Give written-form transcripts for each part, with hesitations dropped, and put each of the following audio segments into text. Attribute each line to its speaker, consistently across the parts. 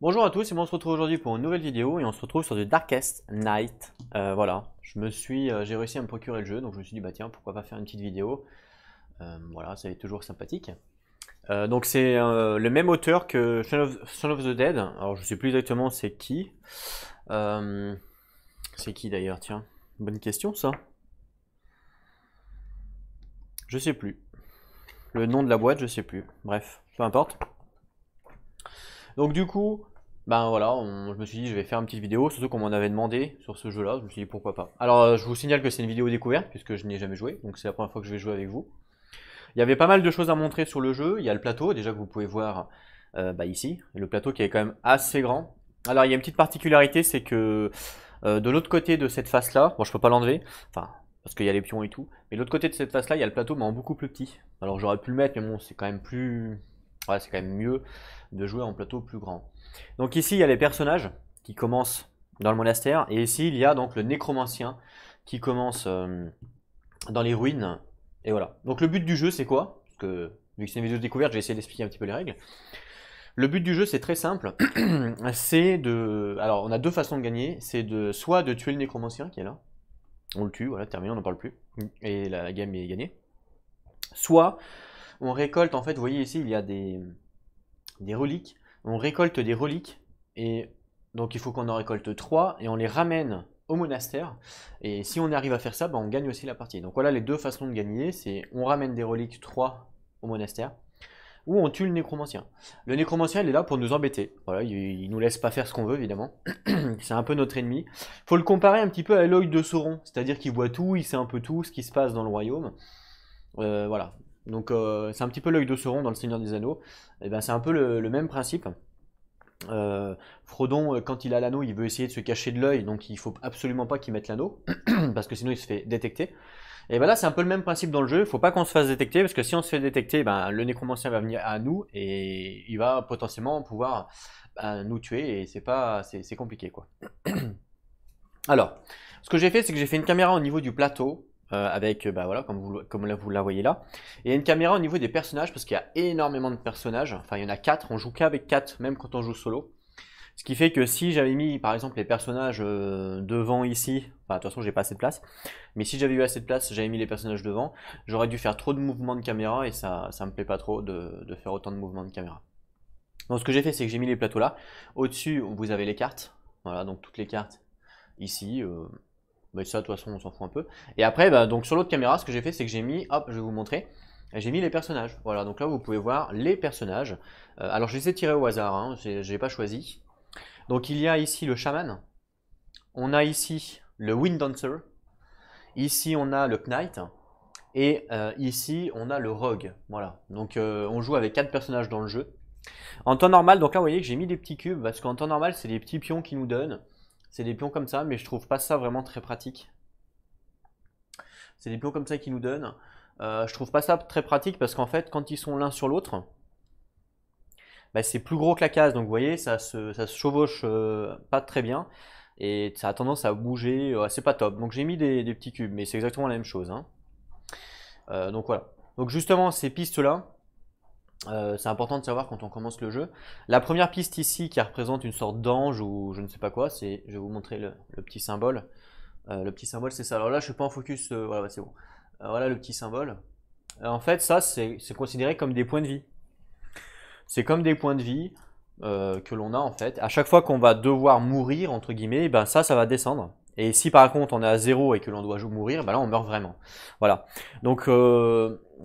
Speaker 1: Bonjour à tous et on se retrouve aujourd'hui pour une nouvelle vidéo et on se retrouve sur du Darkest Night. Voilà, j'ai réussi à me procurer le jeu donc je me suis dit bah tiens pourquoi pas faire une petite vidéo. Voilà, ça va être toujours sympathique. Donc c'est le même auteur que Shaun of the Dead. Alors je sais plus exactement Euh, c'est qui d'ailleurs tiens, bonne question ça. Je sais plus. Le nom de la boîte je sais plus. Bref, peu importe. Donc du coup, ben voilà, je me suis dit je vais faire une petite vidéo, surtout qu'on m'en avait demandé sur ce jeu-là, je me suis dit pourquoi pas. Alors je vous signale que c'est une vidéo découverte puisque je n'y ai jamais joué, donc c'est la première fois que je vais jouer avec vous. Il y avait pas mal de choses à montrer sur le jeu, il y a le plateau déjà que vous pouvez voir ici, le plateau qui est quand même assez grand. Alors il y a une petite particularité, c'est que de l'autre côté de cette face-là, bon je peux pas l'enlever, enfin parce qu'il y a les pions et tout, mais de l'autre côté de cette face-là, il y a le plateau mais en beaucoup plus petit. Alors j'aurais pu le mettre, mais bon c'est quand même plus... Ouais, c'est quand même mieux de jouer en plateau plus grand. Donc ici, il y a les personnages qui commencent dans le monastère, et ici, il y a donc le nécromancien qui commence dans les ruines. Et voilà. Donc le but du jeu, c'est quoi? Parce que vu que c'est une vidéo de découverte, je vais essayer d'expliquer un petit peu les règles. Le but du jeu, c'est très simple. C'est de... Alors, on a deux façons de gagner. C'est de soit de tuer le nécromancien qui est là. On le tue, voilà, terminé, on n'en parle plus. Et la game est gagnée. Soit on récolte, en fait, vous voyez ici, il y a des reliques. On récolte des reliques et donc il faut qu'on en récolte 3 et on les ramène au monastère. Et si on arrive à faire ça, ben on gagne aussi la partie. Donc voilà les deux façons de gagner, c'est on ramène des reliques 3 au monastère ou on tue le nécromancien. Le nécromancien il est là pour nous embêter. Voilà, il nous laisse pas faire ce qu'on veut évidemment. C'est un peu notre ennemi. Faut le comparer un petit peu à l'œil de Sauron, c'est-à-dire qu'il voit tout, il sait un peu tout ce qui se passe dans le royaume. Voilà. Donc c'est un petit peu l'œil de Sauron dans le Seigneur des Anneaux. Et ben c'est un peu le même principe. Frodon, quand il a l'anneau, il veut essayer de se cacher de l'œil, donc il faut absolument pas qu'il mette l'anneau, parce que sinon il se fait détecter. Et ben là, c'est un peu le même principe dans le jeu. Il faut pas qu'on se fasse détecter, parce que si on se fait détecter, ben, le nécromancien va venir à nous et il va potentiellement pouvoir nous tuer, et c'est compliqué quoi. Alors, ce que j'ai fait, c'est que j'ai fait une caméra au niveau du plateau, avec, bah voilà, comme là, vous la voyez là, et une caméra au niveau des personnages, parce qu'il y a énormément de personnages, enfin il y en a 4, on joue qu'avec 4, même quand on joue solo. Ce qui fait que si j'avais mis par exemple les personnages devant ici, enfin de toute façon j'ai pas assez de place, mais si j'avais eu assez de place, j'avais mis les personnages devant, j'aurais dû faire trop de mouvements de caméra et ça me plaît pas trop de faire autant de mouvements de caméra. Donc ce que j'ai fait, c'est que j'ai mis les plateaux là. Au-dessus, vous avez les cartes, voilà, donc toutes les cartes ici. Bah, ça, de toute façon, on s'en fout un peu. Et après, bah, donc sur l'autre caméra, ce que j'ai fait, c'est que j'ai mis, hop, je vais vous montrer, j'ai mis les personnages. Voilà, donc là, vous pouvez voir les personnages. Alors, je les ai tirés au hasard, hein, j'ai pas choisi. Donc, il y a ici le chaman, on a ici le wind dancer, ici, on a le knight, et ici, on a le rogue. Voilà, donc on joue avec 4 personnages dans le jeu. En temps normal, donc là, vous voyez que j'ai mis des petits cubes, parce qu'en temps normal, c'est des petits pions qui nous donnent. C'est des pions comme ça, mais je trouve pas ça vraiment très pratique. C'est des pions comme ça qui nous donnent. Je trouve pas ça très pratique parce qu'en fait, quand ils sont l'un sur l'autre, bah, c'est plus gros que la case. Donc vous voyez, ça se chevauche pas très bien. Et ça a tendance à bouger. C'est pas top. Donc j'ai mis des petits cubes, mais c'est exactement la même chose, hein. Donc voilà. Donc justement, ces pistes-là, c'est important de savoir quand on commence le jeu. La première piste ici, qui représente une sorte d'ange ou je ne sais pas quoi, c'est, je vais vous montrer le petit symbole. Le petit symbole, c'est ça. Alors là, je suis pas en focus. Voilà, bah, c'est bon. Voilà le petit symbole. En fait, ça, c'est considéré comme des points de vie. C'est comme des points de vie que l'on a en fait. À chaque fois qu'on va devoir mourir, entre guillemets, ben ça va descendre. Et si par contre on est à zéro et que l'on doit mourir, ben là on meurt vraiment. Voilà. Donc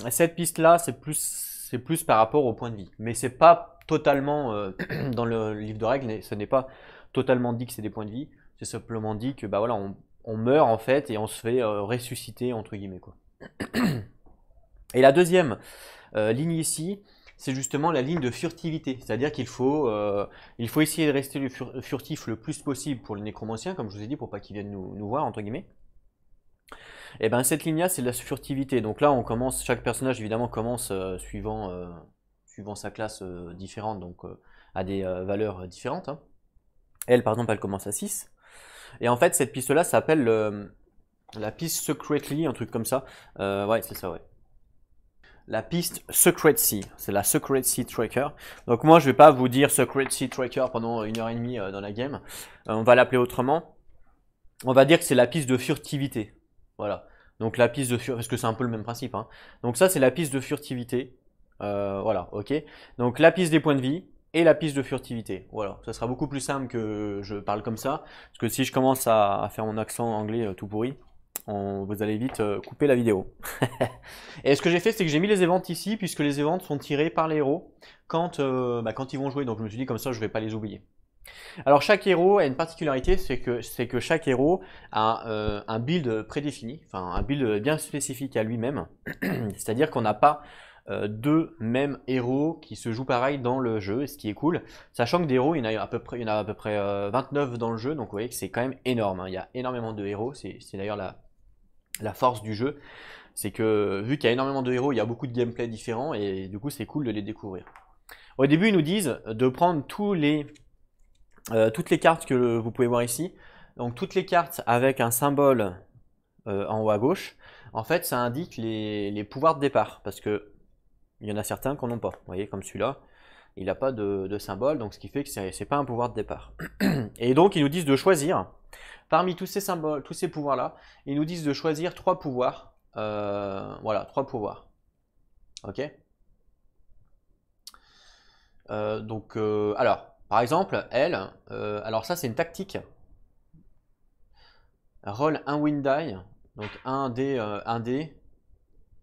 Speaker 1: cette piste-là, c'est plus par rapport aux points de vie. Mais c'est pas totalement dans le livre de règles, ce n'est pas totalement dit que c'est des points de vie. C'est simplement dit que bah voilà, on meurt en fait et on se fait ressusciter entre guillemets quoi. Et la deuxième ligne ici, c'est justement la ligne de furtivité. C'est-à-dire qu'il faut essayer de rester furtif le plus possible pour le nécromancien, comme je vous ai dit, pour pas qu'il vienne nous voir, entre guillemets. Et ben cette ligne-là, c'est de la furtivité. Donc là, chaque personnage évidemment commence suivant sa classe différente, donc à des valeurs différentes, hein. Elle, par exemple, elle commence à 6. Et en fait, cette piste-là s'appelle la piste Secretly, un truc comme ça. Ouais, c'est ça, ouais. la piste Secret Sea. C'est la Secret Sea Tracker. Donc moi, je vais pas vous dire Secret Sea Tracker pendant 1h30 dans la game. On va l'appeler autrement. On va dire que c'est la piste de furtivité. Voilà. Donc la piste de furtivité, parce que c'est un peu le même principe. Hein. Donc ça, c'est la piste de furtivité. Voilà, ok. Donc la piste des points de vie et la piste de furtivité. Voilà, ça sera beaucoup plus simple que je parle comme ça. Parce que si je commence à faire mon accent anglais tout pourri, vous allez vite couper la vidéo. Et ce que j'ai fait, c'est que j'ai mis les events ici, puisque les events sont tirés par les héros quand ils vont jouer. Donc je me suis dit comme ça, je ne vais pas les oublier. Alors chaque héros a une particularité, c'est que chaque héros a un build prédéfini, enfin un build bien spécifique à lui-même. C'est-à-dire qu'on n'a pas deux mêmes héros qui se jouent pareil dans le jeu, ce qui est cool. Sachant que des héros, il y en a à peu près 29 dans le jeu, donc vous voyez que c'est quand même énorme. Hein. Il y a énormément de héros, c'est d'ailleurs la force du jeu. C'est que vu qu'il y a énormément de héros, il y a beaucoup de gameplay différents et du coup c'est cool de les découvrir. Au début, ils nous disent de prendre toutes les cartes que vous pouvez voir ici. Donc toutes les cartes avec un symbole en haut à gauche, en fait ça indique les pouvoirs de départ, parce que il y en a certains qui n'en ont pas. Vous voyez, comme celui-là, il n'a pas de symbole, donc ce qui fait que c'est pas un pouvoir de départ. Et donc ils nous disent de choisir, parmi tous ces symboles, tous ces pouvoirs-là, ils nous disent de choisir 3 pouvoirs. Voilà, 3 pouvoirs. Ok. Alors, par exemple, elle, alors ça c'est une tactique. Roll un win die, donc un dé.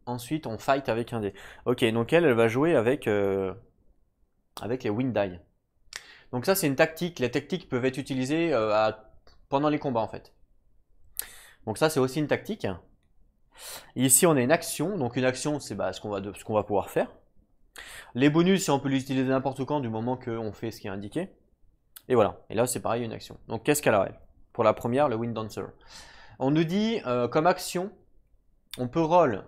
Speaker 1: Ensuite, on fight avec un dé. Ok, donc elle va jouer avec les win die. Donc ça, c'est une tactique. Les tactiques peuvent être utilisées pendant les combats, en fait. Donc ça, c'est aussi une tactique. Et ici, on a une action. Donc une action, c'est ce qu'on va pouvoir faire. Les bonus, on peut les utiliser n'importe quand du moment qu'on fait ce qui est indiqué. Et voilà. Et là, c'est pareil, une action. Donc qu'est-ce qu'elle a, elle? Pour la première, le Wind Dancer. On nous dit, comme action, on peut roll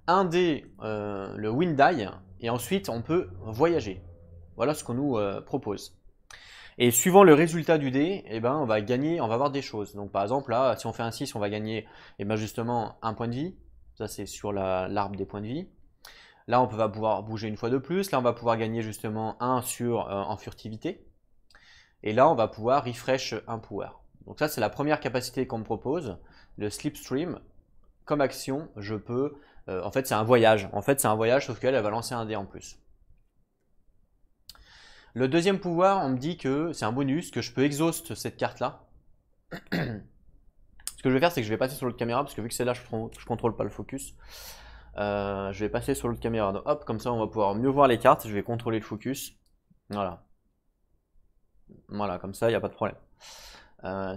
Speaker 1: un dé, le Wind Die, et ensuite on peut voyager. Voilà ce qu'on nous propose. Et suivant le résultat du dé, eh ben, on va gagner, on va avoir des choses. Donc par exemple, là, si on fait un 6, on va gagner justement un point de vie. Ça, c'est sur l'arbre des points de vie. Là, on va pouvoir bouger une fois de plus. Là, on va pouvoir gagner justement un en furtivité. Et là, on va pouvoir refresh un power. Donc ça, c'est la première capacité qu'on me propose. Le Slipstream, comme action, je peux... en fait, c'est un voyage. En fait, c'est un voyage, sauf qu'elle va lancer un dé en plus. Le deuxième pouvoir, on me dit que c'est un bonus, que je peux exhaust cette carte-là. Ce que je vais faire, c'est que je vais passer sur l'autre caméra, parce que vu que c'est là, je contrôle pas le focus. Je vais passer sur l'autre caméra. Donc, hop, comme ça, on va pouvoir mieux voir les cartes. Je vais contrôler le focus. Voilà. Voilà, comme ça, il n'y a pas de problème.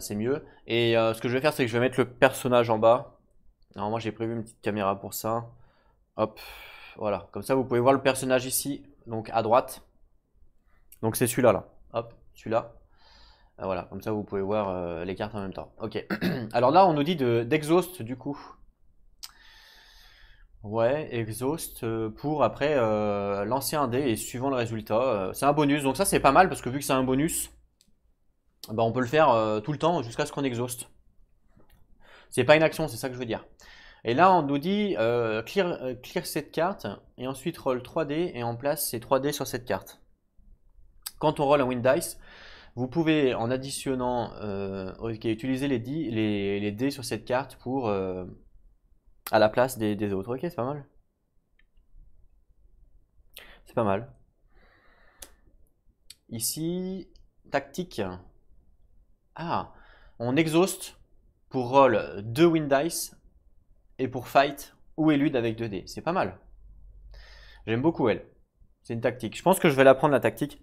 Speaker 1: C'est mieux. Et ce que je vais faire, c'est que je vais mettre le personnage en bas. Alors moi, j'ai prévu une petite caméra pour ça. Hop, voilà. Comme ça, vous pouvez voir le personnage ici, donc à droite. Donc c'est celui-là, là. Hop, celui-là. Voilà, comme ça, vous pouvez voir les cartes en même temps. Ok. Alors là, on nous dit d'exhaust, du coup. Ouais, exhaust pour après lancer un dé et suivant le résultat. C'est un bonus, donc ça, c'est pas mal, parce que vu que c'est un bonus, on peut le faire tout le temps jusqu'à ce qu'on exhauste. C'est pas une action, c'est ça que je veux dire. Et là, on nous dit clear cette carte et ensuite roll 3D et on place ces 3D sur cette carte. Quand on roll un Wind Dice, vous pouvez, en additionnant, utiliser les dés sur cette carte pour à la place des autres. Ok, c'est pas mal. C'est pas mal. Ici, tactique. Ah, on exhauste pour roll 2 Wind Dice et pour fight ou élude avec 2 dés. C'est pas mal. J'aime beaucoup elle. C'est une tactique. Je pense que je vais la prendre la tactique.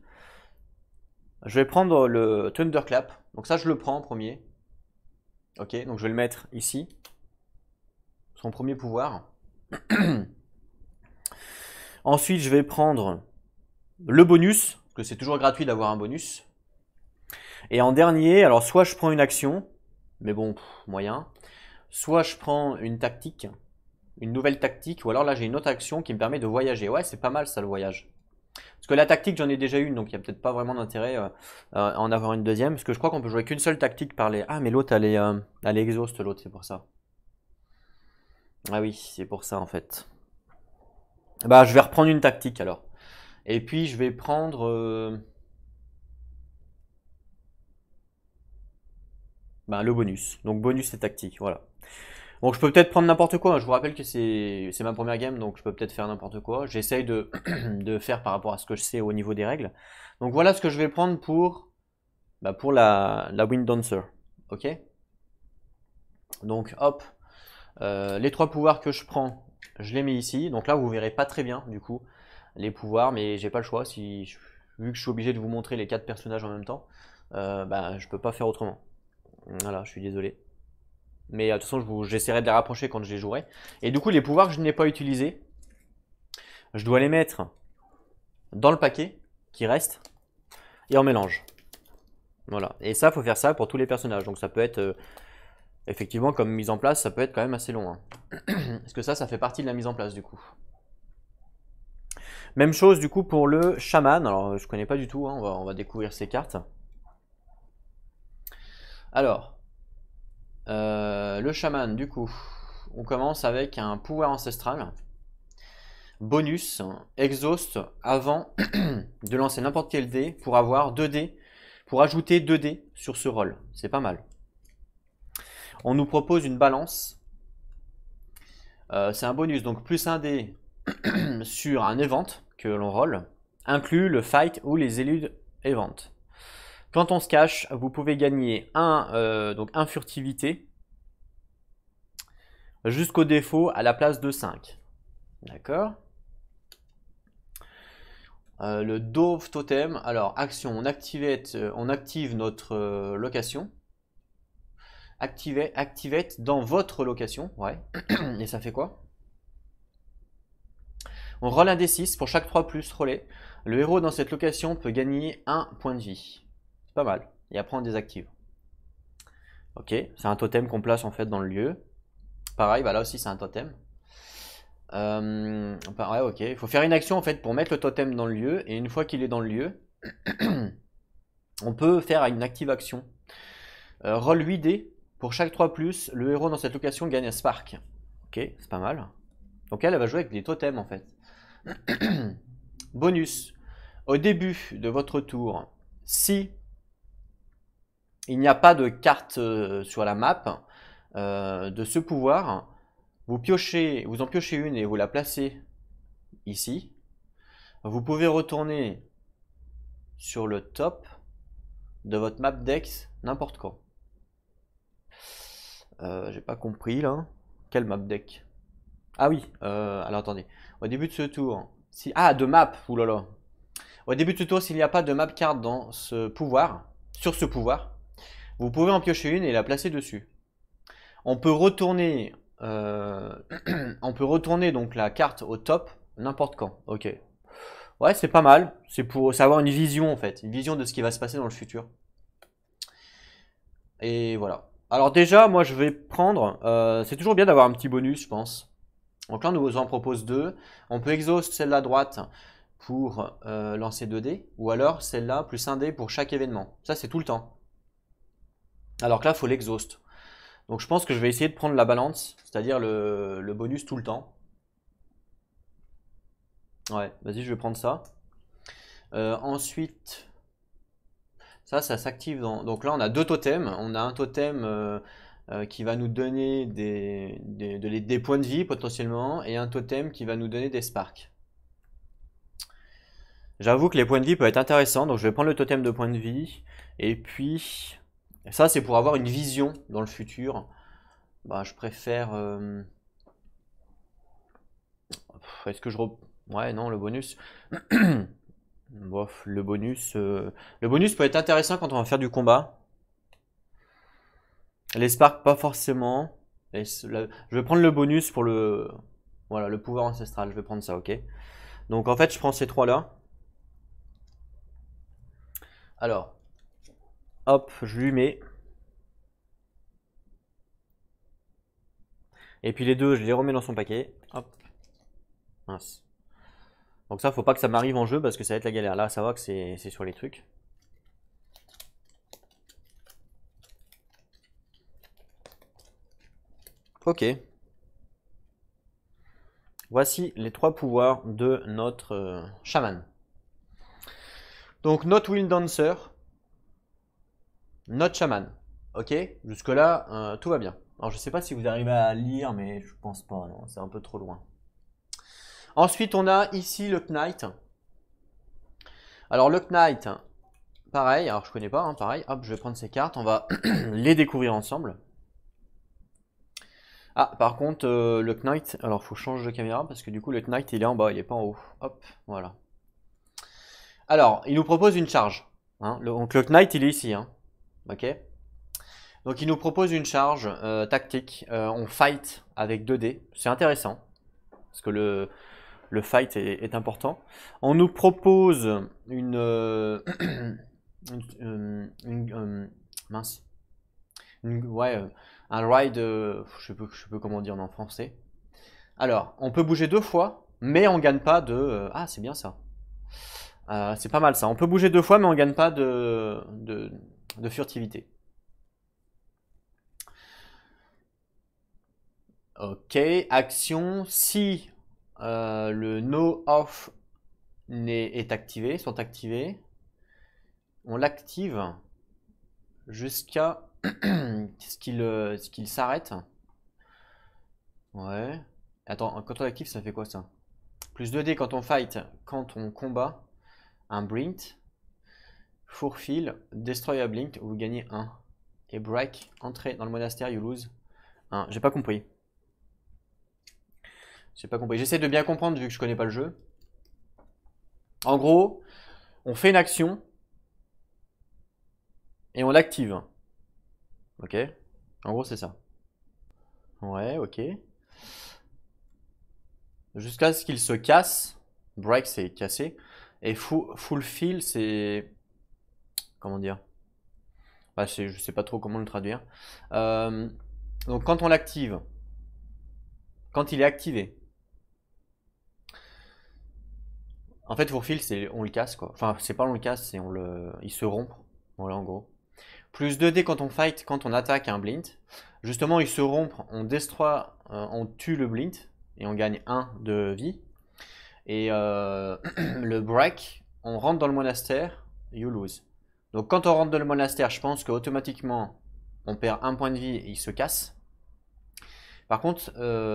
Speaker 1: Je vais prendre le Thunderclap. Donc ça, je le prends en premier. Ok, donc je vais le mettre ici. Son premier pouvoir. Ensuite, je vais prendre le bonus, parce que c'est toujours gratuit d'avoir un bonus. Et en dernier, alors soit je prends une action, mais bon, moyen. Soit je prends une tactique, une nouvelle tactique, ou alors là j'ai une autre action qui me permet de voyager. Ouais, c'est pas mal ça le voyage. Parce que la tactique, j'en ai déjà une, donc il n'y a peut-être pas vraiment d'intérêt à en avoir une deuxième. Parce que je crois qu'on peut jouer qu'une seule tactique par les... Ah, mais l'autre, elle est exhaust, l'autre, c'est pour ça. Ah oui, c'est pour ça en fait. Bah, je vais reprendre une tactique alors. Et puis, je vais prendre... bah, le bonus. Donc, bonus et tactique, voilà. Donc, je peux peut-être prendre n'importe quoi. Je vous rappelle que c'est ma première game, donc je peux peut-être faire n'importe quoi. J'essaye de, de faire par rapport à ce que je sais au niveau des règles. Donc, voilà ce que je vais prendre pour la Wind Dancer. Ok? Donc, hop. Les 3 pouvoirs que je prends, je les mets ici. Donc là, vous verrez pas très bien, du coup, les pouvoirs, mais j'ai pas le choix. Vu que je suis obligé de vous montrer les 4 personnages en même temps, bah, je peux pas faire autrement. Voilà, je suis désolé. Mais de toute façon, j'essaierai de les rapprocher quand je les jouerai. Et du coup, les pouvoirs que je n'ai pas utilisés, je dois les mettre dans le paquet qui reste et en mélange. Voilà. Et ça, faut faire ça pour tous les personnages. Donc ça peut être, effectivement, comme mise en place, ça peut être quand même assez long, hein. Parce que ça fait partie de la mise en place du coup. Même chose du coup pour le chaman. Alors je connais pas du tout, hein. On va découvrir ces cartes. Alors, le chaman du coup, on commence avec un pouvoir ancestral. Bonus, exhaust avant de lancer n'importe quel dé pour avoir 2 dés, pour ajouter 2 dés sur ce rôle. C'est pas mal. On nous propose une balance. C'est un bonus, donc plus un dé sur un event que l'on roll, inclut le fight ou les éludes event. Quand on se cache, vous pouvez gagner donc un furtivité jusqu'au défaut à la place de 5. D'accord. Le Dove Totem, alors action, on active notre location. Activate dans votre location, ouais. Et ça fait quoi? On roll un D6 pour chaque 3 plus rollé. Le héros dans cette location peut gagner 1 point de vie. C'est pas mal. Et après on désactive. Ok, c'est un totem qu'on place en fait dans le lieu. Pareil, bah là aussi c'est un totem. Ouais, ok. Il faut faire une action en fait pour mettre le totem dans le lieu. Et une fois qu'il est dans le lieu, on peut faire une active action. Roll 8 dés. Pour chaque 3 plus, le héros dans cette location gagne un spark. Ok, c'est pas mal. Donc elle va jouer avec des totems en fait. Bonus. Au début de votre tour, si il n'y a pas de carte sur la map de ce pouvoir, vous en piochez une et vous la placez ici. Vous pouvez retourner sur le top de votre map Dex n'importe quand. J'ai pas compris là. Quel map deck? Ah oui, alors attendez. Au début de ce tour, de map, oulala. Au début de ce tour, s'il n'y a pas de map card dans ce pouvoir, sur ce pouvoir, vous pouvez en piocher une et la placer dessus. On peut retourner, on peut retourner donc la carte au top n'importe quand. Ok. Ouais, c'est pas mal. C'est pour savoir une vision en fait, une vision de ce qui va se passer dans le futur. Et voilà. Alors déjà, moi je vais prendre. C'est toujours bien d'avoir un petit bonus, je pense. Donc là, on nous en propose 2. On peut exhaust celle-là à droite pour lancer 2 dés, ou alors celle-là plus 1 dé pour chaque événement. Ça, c'est tout le temps. Alors que là, il faut l'exhaust. Donc je pense que je vais essayer de prendre la balance, c'est-à-dire le bonus tout le temps. Ouais, vas-y, je vais prendre ça. Ensuite, ça s'active dans... Donc là, on a 2 totems. On a un totem qui va nous donner des points de vie potentiellement, et un totem qui va nous donner des sparks. J'avoue que les points de vie peuvent être intéressants, donc je vais prendre le totem de points de vie. Et puis, ça c'est pour avoir une vision dans le futur. Bah, je préfère... Est-ce que Ouais, non, le bonus. Bof, le bonus peut être intéressant quand on va faire du combat. Les sparks, pas forcément. Je vais prendre le bonus pour le... Voilà, le pouvoir ancestral, je vais prendre ça, ok. Donc en fait, je prends ces 3-là. Alors, hop, je lui mets. Et puis les deux, je les remets dans son paquet. Hop. Mince. Donc ça, faut pas que ça m'arrive en jeu parce que ça va être la galère. Là, ça va que c'est sur les trucs. Ok. Voici les 3 pouvoirs de notre chaman. Donc, notre Wind Dancer, notre chaman. Ok, jusque-là, tout va bien. Alors, je sais pas si vous arrivez à lire, mais je pense pas, non, c'est un peu trop loin. Ensuite, on a ici le Knight. Alors, le Knight, pareil, alors je connais pas, hein, pareil. Hop, je vais prendre ces cartes, on va les découvrir ensemble. Ah, par contre, le Knight, alors faut changer de caméra parce que du coup, le Knight il est en bas, il est pas en haut. Hop, voilà. Alors, il nous propose une charge. Hein. Donc, le Knight il est ici. Hein. Ok. Donc, il nous propose une charge tactique. On fight avec 2 dés. C'est intéressant parce que le fight est important. On nous propose mince. Ouais, un ride, je sais plus comment dire en français. Alors, on peut bouger 2 fois, mais on gagne pas de. Ah, c'est bien ça. C'est pas mal ça. On peut bouger 2 fois, mais on gagne pas de furtivité. Ok, action. Si le no off est activé, sont activés, on l'active jusqu'à ce qu'il s'arrête. Ouais. Attends, quand on l'active, ça fait quoi ça? Plus 2 dés quand on fight, quand on combat. Un Blink. Fulfill, Destroy a Blink, vous gagnez 1. Et Break, entrer dans le monastère, you lose 1. J'ai pas compris. J'ai pas compris. J'essaie de bien comprendre vu que je connais pas le jeu. En gros, on fait une action et on l'active. Ok. En gros, c'est ça. Ouais, ok. Jusqu'à ce qu'il se casse. Break, c'est cassé. Et Fulfill, c'est. Comment dire? Bah, je sais pas trop comment le traduire. Donc, quand on l'active, quand il est activé, en fait, Fulfill, c'est on le casse quoi. Enfin, c'est pas on le casse, c'est il se rompt. Voilà, en gros. Plus 2 dés quand on fight, quand on attaque un blint. Justement, il se rompt, on destroy, on tue le blint et on gagne 1 de vie. Et le break, on rentre dans le monastère, you lose. Donc quand on rentre dans le monastère, je pense qu'automatiquement on perd 1 point de vie et il se casse. Par contre,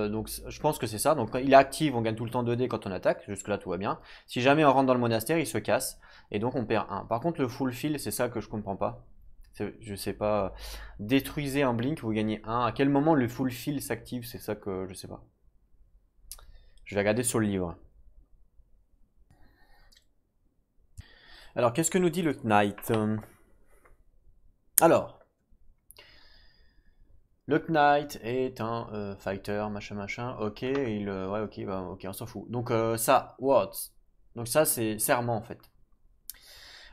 Speaker 1: donc, je pense que c'est ça. Donc quand il est actif, on gagne tout le temps 2 dés quand on attaque. Jusque là tout va bien. Si jamais on rentre dans le monastère, il se casse. Et donc on perd 1. Par contre le fulfill, c'est ça que je comprends pas. Je sais pas. Détruisez un blink, vous gagnez 1. À quel moment le fulfill s'active? C'est ça que je sais pas. Je vais regarder sur le livre. Alors, qu'est-ce que nous dit le Knight? Alors, le Knight est un fighter, machin. Ok, ouais, ok, bah, ok, on s'en fout. Donc ça, what? Donc ça, c'est serment en fait.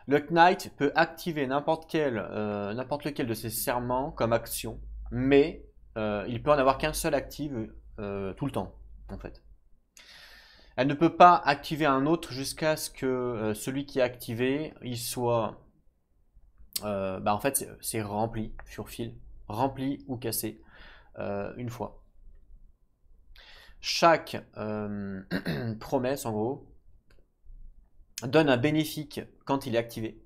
Speaker 1: Le Knight peut activer n'importe lequel de ses serments comme action, mais il peut en avoir qu'un seul actif tout le temps, en fait. Elle ne peut pas activer un autre jusqu'à ce que celui qui est activé, il soit... bah en fait, c'est rempli, sur fil, rempli ou cassé une fois. Chaque promesse, en gros, donne un bénéfice quand il est activé,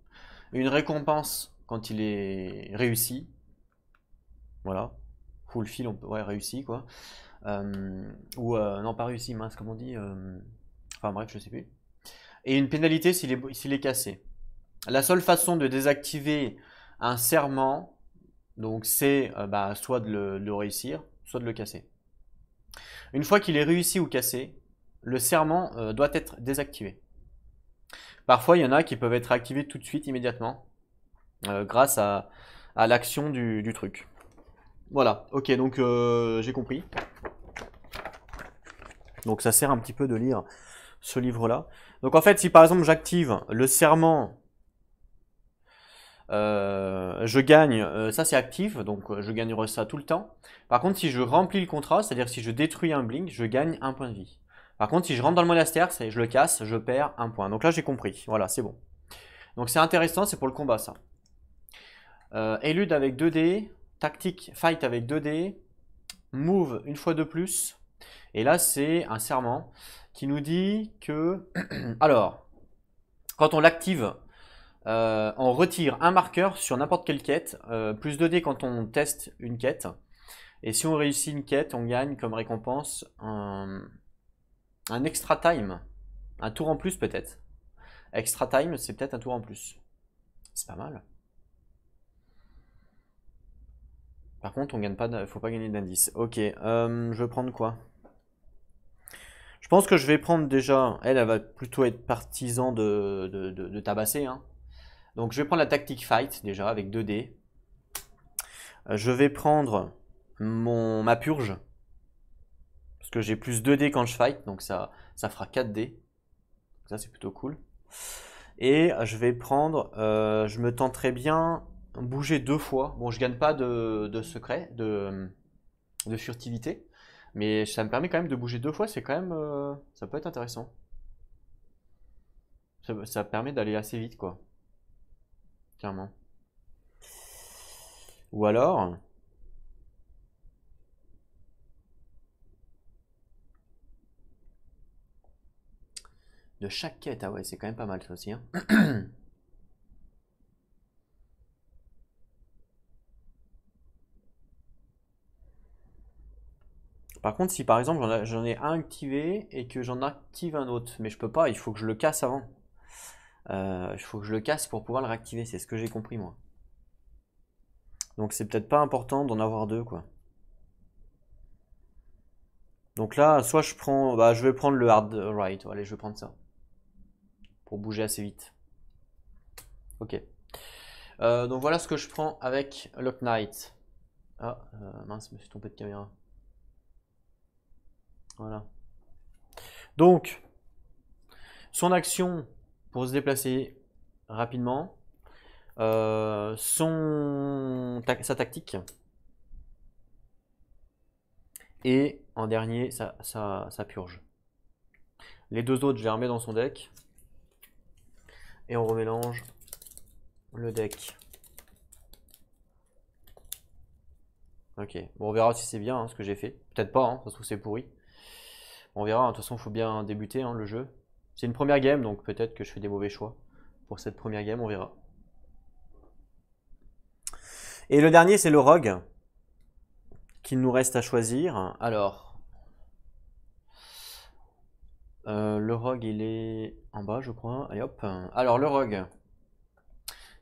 Speaker 1: une récompense quand il est réussi. Voilà. Full fil, ouais, réussi, quoi. Ou non, pas réussi, mince, comment on dit enfin bref, je sais plus. Et une pénalité s'il est cassé. La seule façon de désactiver un serment, donc c'est bah, soit de le réussir, soit de le casser. Une fois qu'il est réussi ou cassé, le serment doit être désactivé. Parfois, il y en a qui peuvent être activés tout de suite, immédiatement, grâce à l'action du truc. Voilà, ok, donc j'ai compris. Donc ça sert un petit peu de lire ce livre-là. Donc en fait, si par exemple j'active le serment, je gagne, ça c'est actif, donc je gagnerai ça tout le temps. Par contre, si je remplis le contrat, c'est-à-dire si je détruis un blink, je gagne 1 point de vie. Par contre, si je rentre dans le monastère, je le casse, je perds 1 point. Donc là, j'ai compris. Voilà, c'est bon. Donc c'est intéressant, c'est pour le combat ça. Élude avec 2 dés, tactique fight avec 2 dés, move une fois de plus, Et là, c'est un serment qui nous dit que, alors, quand on l'active, on retire un marqueur sur n'importe quelle quête, plus 2 dés quand on teste une quête. Et si on réussit une quête, on gagne comme récompense un extra time. Un tour en plus peut-être. Extra time, c'est peut-être un tour en plus. C'est pas mal. Par contre, on gagne pas, faut pas gagner d'indice. Ok, je vais prendre quoi? Je pense que je vais prendre déjà. Elle va plutôt être partisan de tabasser. Hein. Donc je vais prendre la tactique fight déjà avec 2 dés. Je vais prendre ma purge. Parce que j'ai plus 2 dés quand je fight. Donc ça fera 4 dés. Ça c'est plutôt cool. Et je vais prendre. Je me tenterai bien bouger 2 fois. Bon, je gagne pas de secret, de furtivité. Mais ça me permet quand même de bouger 2 fois. C'est quand même. Ça peut être intéressant. Ça permet d'aller assez vite, quoi. Clairement. Ou alors. De chaque quête, ah ouais, c'est quand même pas mal ça aussi. Hein. Par contre, si par exemple j'en ai un activé et que j'en active un autre, mais je peux pas, il faut que je le casse avant. Il faut que je le casse pour pouvoir le réactiver, c'est ce que j'ai compris moi. Donc c'est peut-être pas important d'en avoir 2 quoi. Donc là, soit je prends, bah je vais prendre le hard right, allez je vais prendre ça. Pour bouger assez vite. Ok. Donc voilà ce que je prends avec Lock Knight. Ah, mince, je me suis trompé de caméra. Voilà. Donc, son action pour se déplacer rapidement. Sa tactique. Et en dernier, sa purge. Les 2 autres, je les remets dans son deck. Et on remélange le deck. Ok, bon, on verra si c'est bien hein, ce que j'ai fait. Peut-être pas, hein, ça se trouve c'est pourri. On verra, de toute façon il faut bien débuter hein, le jeu. C'est une première game, donc peut-être que je fais des mauvais choix. Pour cette première game, on verra. Et le dernier, c'est le rogue. Qu'il nous reste à choisir. Alors, le rogue, il est en bas, je crois. Et hop. Alors, le rogue,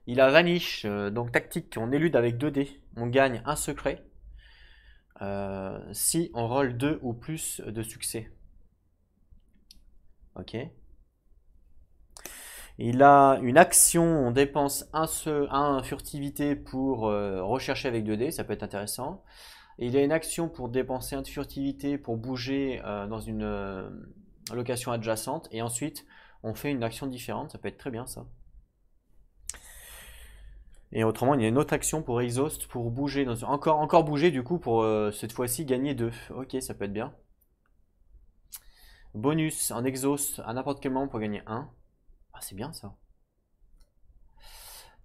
Speaker 1: il a vanish. Donc, tactique, on élude avec 2 dés. On gagne un secret. Si on roll 2 ou plus de succès. Ok. Il a une action, on dépense un furtivité pour rechercher avec 2 dés, ça peut être intéressant. Et il a une action pour dépenser un de furtivité pour bouger dans une location adjacente. Et ensuite, on fait une action différente, ça peut être très bien ça. Et autrement, il y a une autre action pour exhaust, pour bouger, encore bouger du coup pour cette fois-ci gagner 2. Ok, ça peut être bien. Bonus en exhaust à n'importe quel moment pour gagner 1. Ah, c'est bien ça.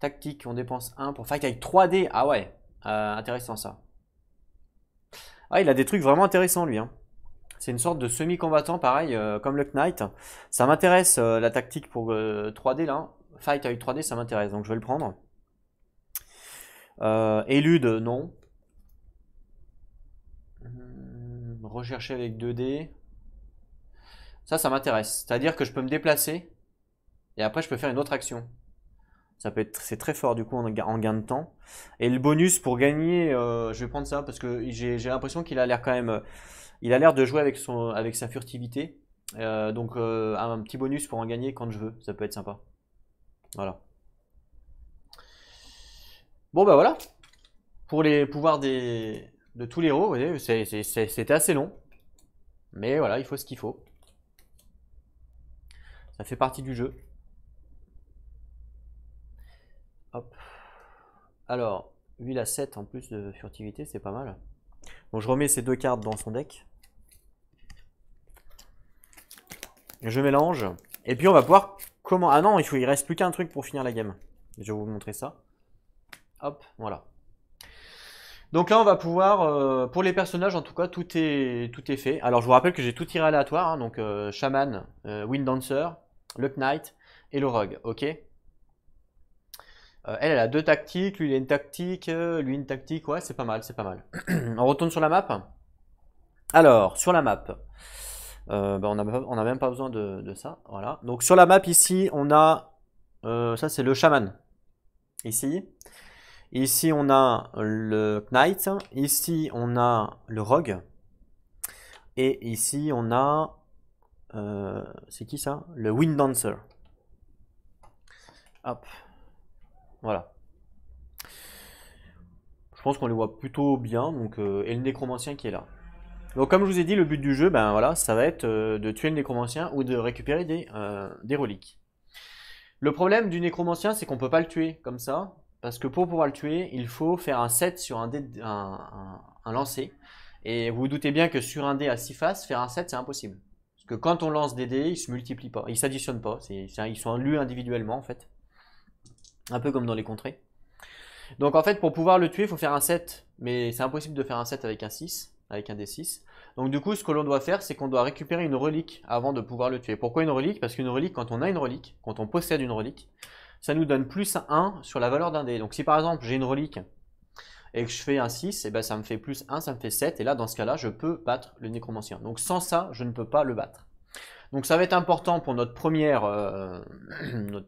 Speaker 1: Tactique, on dépense 1 pour fight avec 3 dés. Ah ouais, intéressant ça. Ah, il a des trucs vraiment intéressants lui. Hein. C'est une sorte de semi-combattant pareil, comme le Knight. Ça m'intéresse la tactique pour 3D là. Fight avec 3D, ça m'intéresse, donc je vais le prendre. Élude, non. Rechercher avec 2D. Ça m'intéresse. C'est-à-dire que je peux me déplacer et après je peux faire une autre action. C'est très fort du coup en gain de temps. Et le bonus pour gagner, je vais prendre ça parce que j'ai l'impression qu'il a l'air quand même. Il a l'air de jouer avec sa furtivité. Donc un petit bonus pour en gagner quand je veux. Ça peut être sympa. Voilà. Bon bah voilà. Pour les pouvoirs de tous les héros, vous voyez, c'était assez long. Mais voilà, il faut ce qu'il faut. Ça fait partie du jeu. Hop. Alors, lui il a 7 en plus de furtivité, c'est pas mal. Donc je remets ces 2 cartes dans son deck. Je mélange. Et puis on va pouvoir comment... Ah non, il reste plus qu'un truc pour finir la game. Je vais vous montrer ça. Hop, voilà. Donc là, on va pouvoir, pour les personnages en tout cas, tout est fait. Alors je vous rappelle que j'ai tout tiré aléatoire, hein, donc Shaman, Wind Dancer, le Knight et le Rogue, ok. Elle a deux tactiques, lui il a une tactique, lui une tactique, ouais c'est pas mal, c'est pas mal. On retourne sur la map. Alors, sur la map, on a même pas besoin de ça, voilà. Donc sur la map ici, on a, ça c'est le Shaman, ici. Ici, on a le Knight. Ici, on a le Rogue. Et ici, on a... c'est qui ça? Le Wind Dancer. Hop. Voilà. Je pense qu'on les voit plutôt bien. Donc, et le nécromancien qui est là. Donc, comme je vous ai dit, le but du jeu, ben voilà, ça va être de tuer le nécromancien ou de récupérer des reliques. Le problème du nécromancien, c'est qu'on peut pas le tuer comme ça. Parce que pour pouvoir le tuer, il faut faire un set sur un lancer. Et vous vous doutez bien que sur un dé à 6 faces, faire un set, c'est impossible. Parce que quand on lance des dés, ils se multiplient pas, ils s'additionnent pas. Ils sont lus individuellement en fait. Un peu comme dans les contrées. Donc en fait, pour pouvoir le tuer, il faut faire un set. Mais c'est impossible de faire un set avec un 6, avec un D6. Donc du coup, ce que l'on doit faire, c'est qu'on doit récupérer une relique avant de pouvoir le tuer. Pourquoi une relique? Parce qu'une relique, quand on a une relique, quand on possède une relique, ça nous donne plus 1 sur la valeur d'un dé. Donc si par exemple j'ai une relique et que je fais un 6, et ben ça me fait plus 1, ça me fait 7. Et là, dans ce cas-là, je peux battre le nécromancien. Donc sans ça, je ne peux pas le battre. Donc ça va être important pour notre première,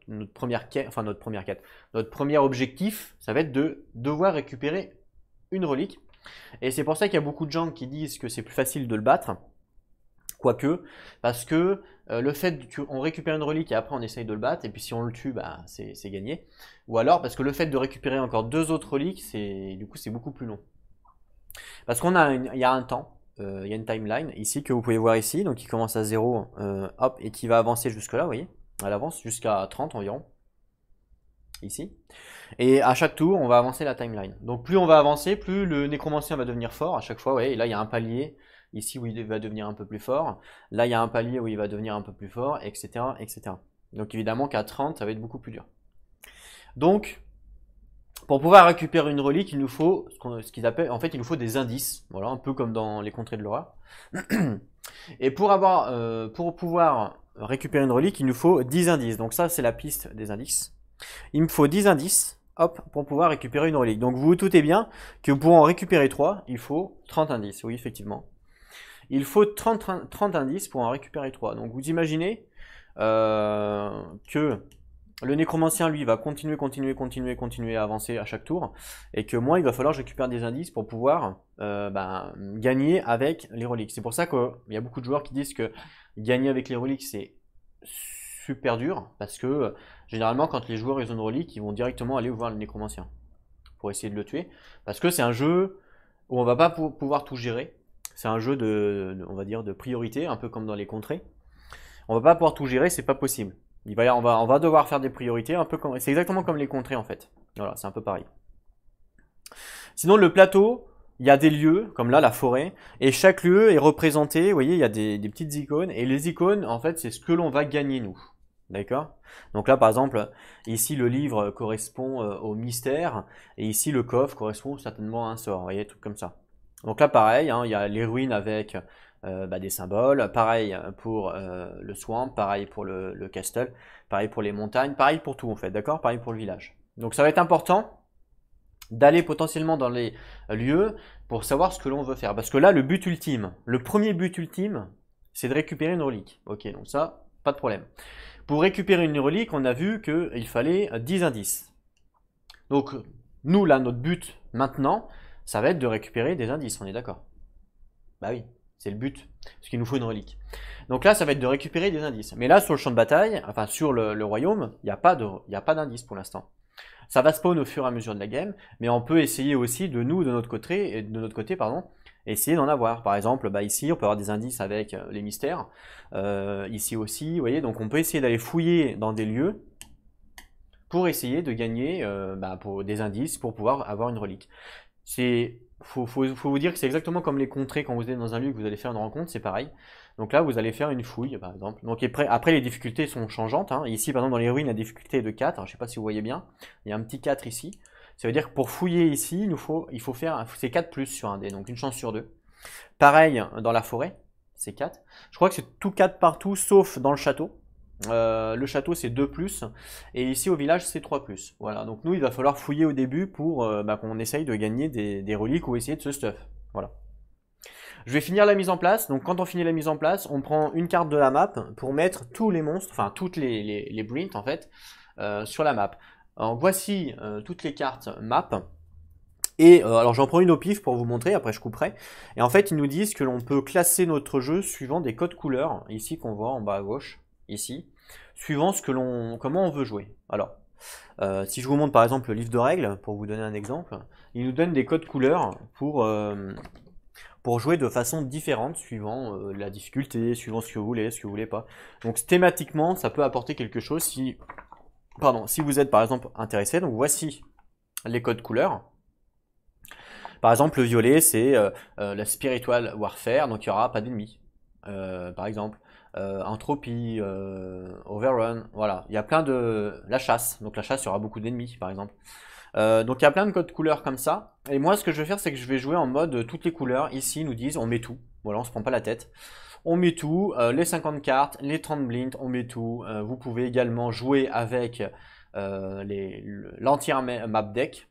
Speaker 1: notre première quête, enfin notre première quête, notre premier objectif, ça va être de devoir récupérer une relique. Et c'est pour ça qu'il y a beaucoup de gens qui disent que c'est plus facile de le battre. Quoique, parce que le fait qu'on récupère une relique et après on essaye de le battre, et puis si on le tue, bah, c'est gagné. Ou alors parce que le fait de récupérer encore 2 autres reliques, du coup c'est beaucoup plus long. Parce il y a un temps, il y a une timeline ici que vous pouvez voir ici, donc qui commence à 0, hop, et qui va avancer jusque là, vous voyez. Elle avance jusqu'à 30 environ, ici. Et à chaque tour, on va avancer la timeline. Donc plus on va avancer, plus le nécromancien va devenir fort à chaque fois, vous voyez, et là il y a un palier. Ici où il va devenir un peu plus fort. Là, il y a un palier où il va devenir un peu plus fort, etc. etc. Donc évidemment qu'à 30, ça va être beaucoup plus dur. Donc, pour pouvoir récupérer une relique, il nous faut ce qu'ils appellent, en fait, il nous faut des indices. Voilà, un peu comme dans les contrées de l'horreur. Et pour pouvoir récupérer une relique, il nous faut 10 indices. Donc ça, c'est la piste des indices. Il me faut 10 indices, hop, pour pouvoir récupérer une relique. Donc vous vous doutez bien que pour en récupérer 3, il faut 30 indices. Oui, effectivement. Il faut 30 indices pour en récupérer 3. Donc vous imaginez que le nécromancien, lui, va continuer à avancer à chaque tour. Et que moi, il va falloir que je récupère des indices pour pouvoir gagner avec les reliques. C'est pour ça qu'il y a beaucoup de joueurs qui disent que gagner avec les reliques, c'est super dur. Parce que généralement, quand les joueurs ils ont une relique, ils vont directement aller voir le nécromancien pour essayer de le tuer. Parce que c'est un jeu où on va pas pouvoir tout gérer. C'est un jeu on va dire, de priorité, un peu comme dans les contrées. On va pas pouvoir tout gérer, c'est pas possible. On va devoir faire des priorités, un peu comme, c'est exactement comme les contrées en fait. Voilà, c'est un peu pareil. Sinon, le plateau, il y a des lieux, comme là, la forêt, et chaque lieu est représenté, vous voyez, il y a des petites icônes, et les icônes, en fait, c'est ce que l'on va gagner, nous. D'accord? Donc là, par exemple, ici, le livre correspond au mystère, et ici, le coffre correspond certainement à un sort, vous voyez, trucs comme ça. Donc là, pareil, hein, il y a les ruines avec des symboles. Pareil pour le swamp, pareil pour le castle, pareil pour les montagnes, pareil pour tout en fait, d'accord? Pareil pour le village. Donc ça va être important d'aller potentiellement dans les lieux pour savoir ce que l'on veut faire. Parce que là, le but ultime, le premier but ultime, c'est de récupérer une relique. Ok, donc ça, pas de problème. Pour récupérer une relique, on a vu qu'il fallait 10 indices. Donc nous, là, notre but maintenant, ça va être de récupérer des indices, on est d'accord? Bah oui, c'est le but, parce qu'il nous faut une relique. Donc là, ça va être de récupérer des indices. Mais là, sur le champ de bataille, enfin sur le royaume, il n'y a pas d'indices pour l'instant. Ça va spawn au fur et à mesure de la game, mais on peut essayer aussi de notre côté, essayer d'en avoir. Par exemple, bah ici, on peut avoir des indices avec les mystères. Ici aussi, vous voyez, donc on peut essayer d'aller fouiller dans des lieux pour essayer de gagner pour des indices pour pouvoir avoir une relique. Faut vous dire que c'est exactement comme les contrées quand vous êtes dans un lieu que vous allez faire une rencontre, c'est pareil. Donc là, vous allez faire une fouille, par exemple. Donc après les difficultés sont changeantes. Hein. Ici, par exemple, dans les ruines, la difficulté est de 4. Alors, je ne sais pas si vous voyez bien. Il y a un petit 4 ici. Ça veut dire que pour fouiller ici, il faut faire c'est 4 plus sur un dé, donc une chance sur deux. Pareil dans la forêt, c'est 4. Je crois que c'est tout 4 partout, sauf dans le château. Le château c'est 2 plus, et ici au village c'est 3 plus. Voilà, donc nous il va falloir fouiller au début pour qu'on essaye de gagner des reliques ou essayer de ce stuff. Voilà. Je vais finir la mise en place. Donc quand on finit la mise en place, on prend une carte de la map pour mettre tous les monstres, enfin toutes les blinks en fait, sur la map. Alors voici toutes les cartes map. Et alors j'en prends une au pif pour vous montrer, après je couperai. Et en fait ils nous disent que l'on peut classer notre jeu suivant des codes couleurs, ici qu'on voit en bas à gauche, ici, suivant comment on veut jouer. Alors, si je vous montre par exemple le livre de règles, pour vous donner un exemple, il nous donne des codes couleurs pour jouer de façon différente, suivant la difficulté, suivant ce que vous voulez pas. Donc thématiquement, ça peut apporter quelque chose si vous êtes par exemple intéressé. Donc voici les codes couleurs. Par exemple, le violet, c'est la spiritual warfare, donc il n'y aura pas d'ennemis. Par exemple, entropie, overrun, voilà. Il y a plein de... La chasse, donc la chasse, il y aura beaucoup d'ennemis, par exemple. Donc il y a plein de codes couleurs comme ça. Et moi, ce que je vais faire, c'est que je vais jouer en mode toutes les couleurs. Ici, ils nous disent, on met tout. Voilà, on se prend pas la tête. On met tout, les 50 cartes, les 30 blinks, on met tout. Vous pouvez également jouer avec l'entière map deck.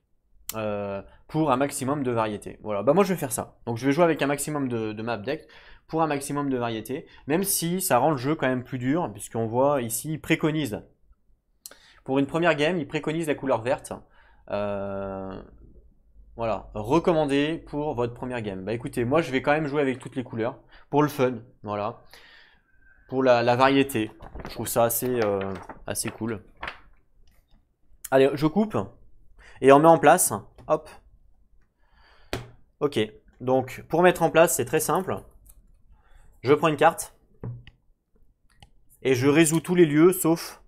Speaker 1: Pour un maximum de variété. Voilà, bah moi je vais faire ça. Donc je vais jouer avec un maximum de map deck pour un maximum de variété, même si ça rend le jeu quand même plus dur, puisqu'on voit ici, il préconise, pour une première game, il préconise la couleur verte. Voilà, recommandé pour votre première game. Bah écoutez, moi je vais quand même jouer avec toutes les couleurs, pour le fun, voilà, pour la variété. Je trouve ça assez cool. Allez, je coupe. Et on met en place, hop. Ok, donc pour mettre en place, c'est très simple. Je prends une carte et je résous tous les lieux sauf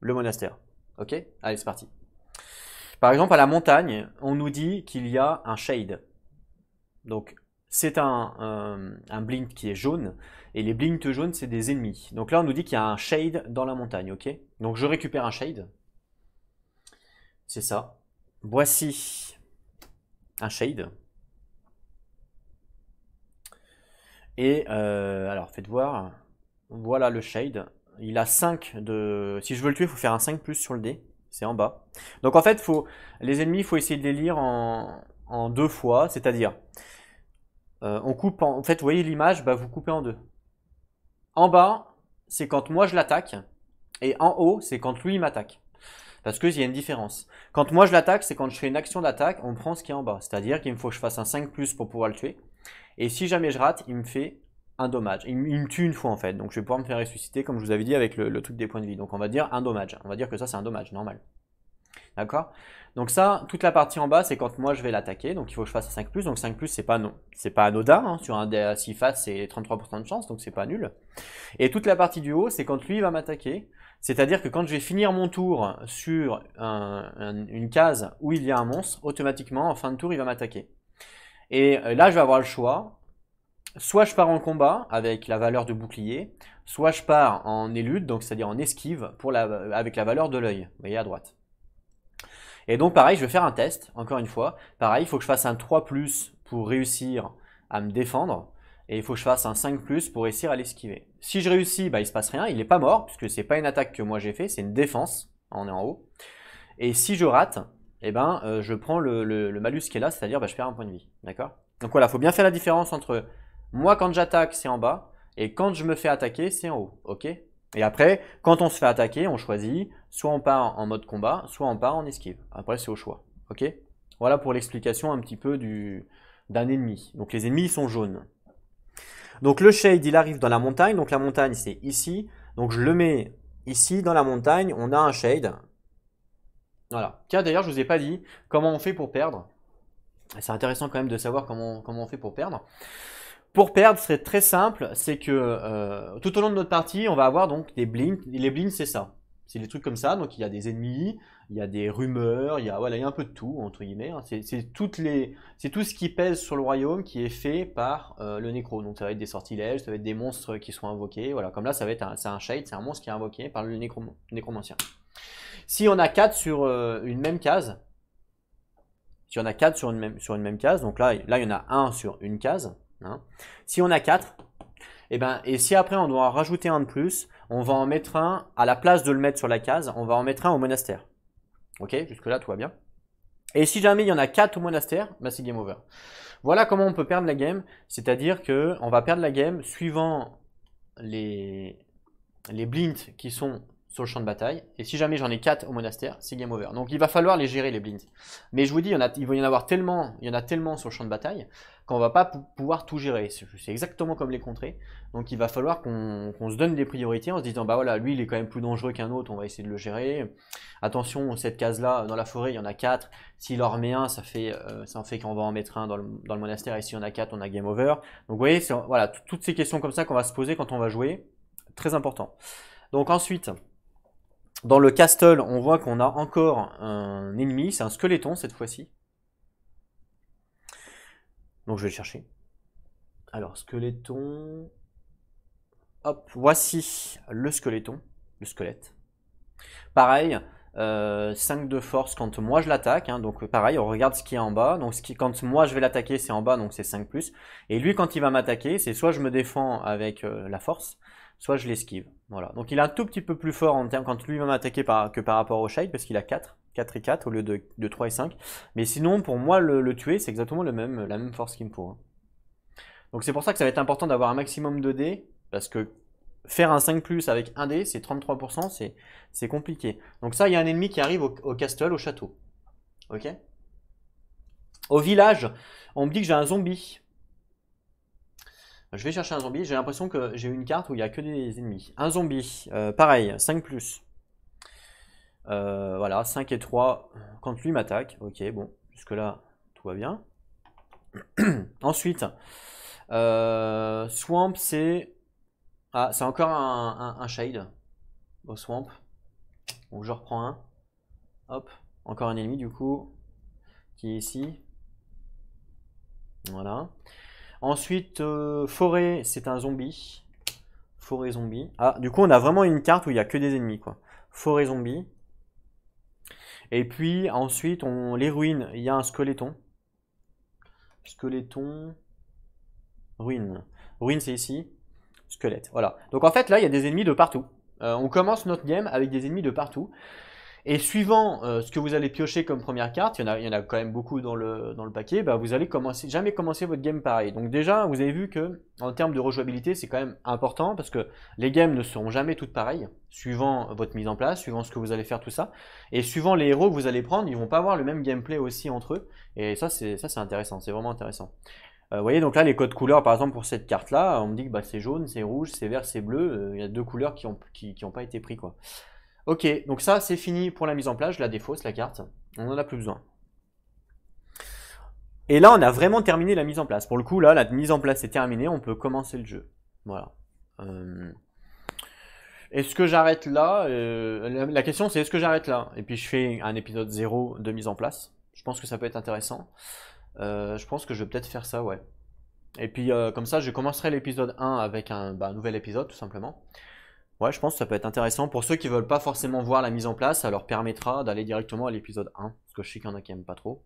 Speaker 1: le monastère. Ok, allez, c'est parti. Par exemple, à la montagne, on nous dit qu'il y a un shade. Donc c'est un blink qui est jaune et les blinks jaunes, c'est des ennemis. Donc là, on nous dit qu'il y a un shade dans la montagne. Ok, donc je récupère un shade. C'est ça. Voici un shade. Et alors faites voir. Voilà le shade. Il a 5 de... Si je veux le tuer, il faut faire un 5 plus sur le dé. C'est en bas. Donc en fait, les ennemis, il faut essayer de les lire en 2 fois. C'est-à-dire, on coupe en... En fait, vous voyez l'image, bah, vous coupez en 2. En bas, c'est quand moi je l'attaque. Et en haut, c'est quand lui il m'attaque. Parce qu'il y a une différence. Quand moi je l'attaque, c'est quand je fais une action d'attaque, on prend ce qui est en bas. C'est-à-dire qu'il me faut que je fasse un 5 plus pour pouvoir le tuer. Et si jamais je rate, il me fait un dommage. Il me tue une fois en fait. Donc je vais pouvoir me faire ressusciter comme je vous avais dit avec le truc des points de vie. Donc on va dire un dommage. On va dire que ça c'est un dommage normal. D'accord? Donc ça, toute la partie en bas, c'est quand moi je vais l'attaquer. Donc il faut que je fasse un 5 plus. Donc 5 plus, c'est pas anodin. Hein. Sur un dé à 6 faces, c'est 33% de chance. Donc c'est pas nul. Et toute la partie du haut, c'est quand lui va m'attaquer. C'est-à-dire que quand je vais finir mon tour sur une case où il y a un monstre, automatiquement, en fin de tour, il va m'attaquer. Et là, je vais avoir le choix. Soit je pars en combat avec la valeur de bouclier, soit je pars en élude, donc c'est-à-dire en esquive, avec la valeur de l'œil. Vous voyez à droite. Et donc pareil, je vais faire un test, encore une fois. Pareil, il faut que je fasse un 3+ pour réussir à me défendre. Et il faut que je fasse un 5+ pour réussir à l'esquiver. Si je réussis, bah, il ne se passe rien, il n'est pas mort, puisque c'est pas une attaque que moi j'ai fait, c'est une défense, on est en haut. Et si je rate, eh ben, je prends le malus qui est là, c'est-à-dire bah, je perds un point de vie. D'accord? Donc voilà, il faut bien faire la différence entre moi quand j'attaque, c'est en bas, et quand je me fais attaquer, c'est en haut. Ok? Et après, quand on se fait attaquer, on choisit, soit on part en mode combat, soit on part en esquive. Après, c'est au choix. Ok? Voilà pour l'explication un petit peu d'un ennemi. Donc les ennemis, ils sont jaunes. Donc le shade, il arrive dans la montagne. Donc la montagne, c'est ici. Donc je le mets ici, dans la montagne. On a un shade. Voilà. Tiens, d'ailleurs, je vous ai pas dit comment on fait pour perdre. C'est intéressant quand même de savoir comment on fait pour perdre. Pour perdre, ce serait très simple. C'est que tout au long de notre partie, on va avoir donc des blinks. Les blinks, c'est ça. C'est des trucs comme ça. Donc il y a des ennemis, il y a des rumeurs, il y a un peu de tout, entre guillemets. C'est tout ce qui pèse sur le royaume qui est fait par le nécro. Donc ça va être des sortilèges, ça va être des monstres qui sont invoqués. Voilà, comme là, c'est un shade, c'est un monstre qui est invoqué par le nécromancien. Si on a 4 sur une même case, Si on a 4 sur une même case, donc là, il y en a 1 sur une case. Hein. Si on a 4, et si après on doit en rajouter un de plus, on va en mettre un, à la place de le mettre sur la case, on va en mettre un au monastère. Ok, jusque là tout va bien. Et si jamais il y en a 4 au monastère, bah c'est game over. Voilà comment on peut perdre la game, c'est-à-dire que on va perdre la game suivant les blinds qui sont sur le champ de bataille. Et si jamais j'en ai 4 au monastère, c'est game over. Donc il va falloir les gérer les blinds. Mais je vous dis, il va y en avoir tellement, il y en a tellement sur le champ de bataille qu'on va pas pouvoir tout gérer. C'est exactement comme les contrées. Donc il va falloir qu'on se donne des priorités en se disant, bah voilà, lui il est quand même plus dangereux qu'un autre, on va essayer de le gérer. Attention, cette case-là, dans la forêt, il y en a 4. S'il en remet un, ça en fait qu'on va en mettre un dans le monastère. Et s'il y en a 4, on a game over. Donc vous voyez, voilà, toutes ces questions comme ça qu'on va se poser quand on va jouer. Très important. Donc ensuite, dans le castle, on voit qu'on a encore un ennemi, c'est un squeletton cette fois-ci. Donc je vais le chercher. Alors, squeletton. Hop, voici le squeletton, le squelette. Pareil, 5 de force quand moi je l'attaque. Hein, donc pareil, on regarde ce qu'il y a en bas. Donc quand moi je vais l'attaquer, c'est en bas, donc c'est 5+. Et lui, quand il va m'attaquer, c'est soit je me défends avec la force, soit je l'esquive. Voilà. Donc il est un tout petit peu plus fort en termes quand lui va m'attaquer que par rapport au Shade, parce qu'il a 4 et 4 au lieu de 3 et 5. Mais sinon, pour moi, le tuer, c'est exactement la même force qu'il me faut. Hein. Donc c'est pour ça que ça va être important d'avoir un maximum de dés, parce que faire un 5+, avec un dé, c'est 33%, c'est compliqué. Donc ça, il y a un ennemi qui arrive au castle, au château. Ok. Au village, on me dit que j'ai un zombie. Je vais chercher un zombie, j'ai l'impression que j'ai une carte où il n'y a que des ennemis. Un zombie, pareil, 5+. Voilà, 5 et 3 quand lui m'attaque. Ok, bon, jusque là, tout va bien. Ensuite, Swamp, c'est... Ah, c'est encore un Shade au Swamp. Donc je reprends un. Hop, encore un ennemi du coup, qui est ici. Voilà. Ensuite, Forêt, c'est un zombie. Forêt zombie. Ah, du coup, on a vraiment une carte où il n'y a que des ennemis, quoi. Forêt zombie. Et puis, ensuite, les ruines, il y a un squeletton. Squeletton. Ruine. Ruine, c'est ici. Squelette, voilà. Donc en fait, là, il y a des ennemis de partout. On commence notre game avec des ennemis de partout. Et suivant ce que vous allez piocher comme première carte, il y en a quand même beaucoup dans le paquet, bah, vous allez jamais commencer votre game pareil. Donc déjà, vous avez vu que en termes de rejouabilité, c'est quand même important parce que les games ne seront jamais toutes pareilles, suivant votre mise en place, suivant ce que vous allez faire, tout ça. Et suivant les héros que vous allez prendre, ils vont pas avoir le même gameplay aussi entre eux. Et ça, c'est intéressant, c'est vraiment intéressant. Vous voyez, donc là, les codes couleurs, par exemple, pour cette carte-là, on me dit que bah, c'est jaune, c'est rouge, c'est vert, c'est bleu. Il y a 2 couleurs qui ont pas été pris, quoi. Ok, donc ça c'est fini pour la mise en place, je la défausse la carte, on n'en a plus besoin. Et là on a vraiment terminé la mise en place. Pour le coup là, la mise en place est terminée, on peut commencer le jeu. Voilà. Est-ce que j'arrête là La question c'est est-ce que j'arrête là et puis je fais un épisode 0 de mise en place. Je pense que ça peut être intéressant. Je pense que je vais peut-être faire ça, ouais. Et puis comme ça je commencerai l'épisode 1 avec un nouvel épisode tout simplement. Ouais, je pense que ça peut être intéressant. Pour ceux qui veulent pas forcément voir la mise en place, ça leur permettra d'aller directement à l'épisode 1. Parce que je sais qu'il y en a qui aiment pas trop.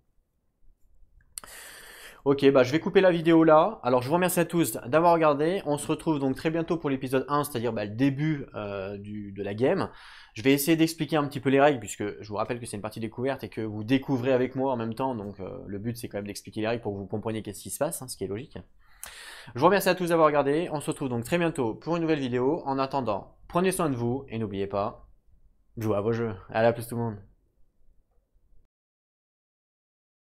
Speaker 1: Ok, bah je vais couper la vidéo là. Alors je vous remercie à tous d'avoir regardé. On se retrouve donc très bientôt pour l'épisode 1, c'est-à-dire le début de la game. Je vais essayer d'expliquer un petit peu les règles, puisque je vous rappelle que c'est une partie découverte et que vous découvrez avec moi en même temps. Donc le but c'est quand même d'expliquer les règles pour que vous compreniez qu'est-ce qui se passe, hein, ce qui est logique. Je vous remercie à tous d'avoir regardé. On se retrouve donc très bientôt pour une nouvelle vidéo. En attendant, prenez soin de vous et n'oubliez pas, jouez à vos jeux. Allez, à plus tout le monde.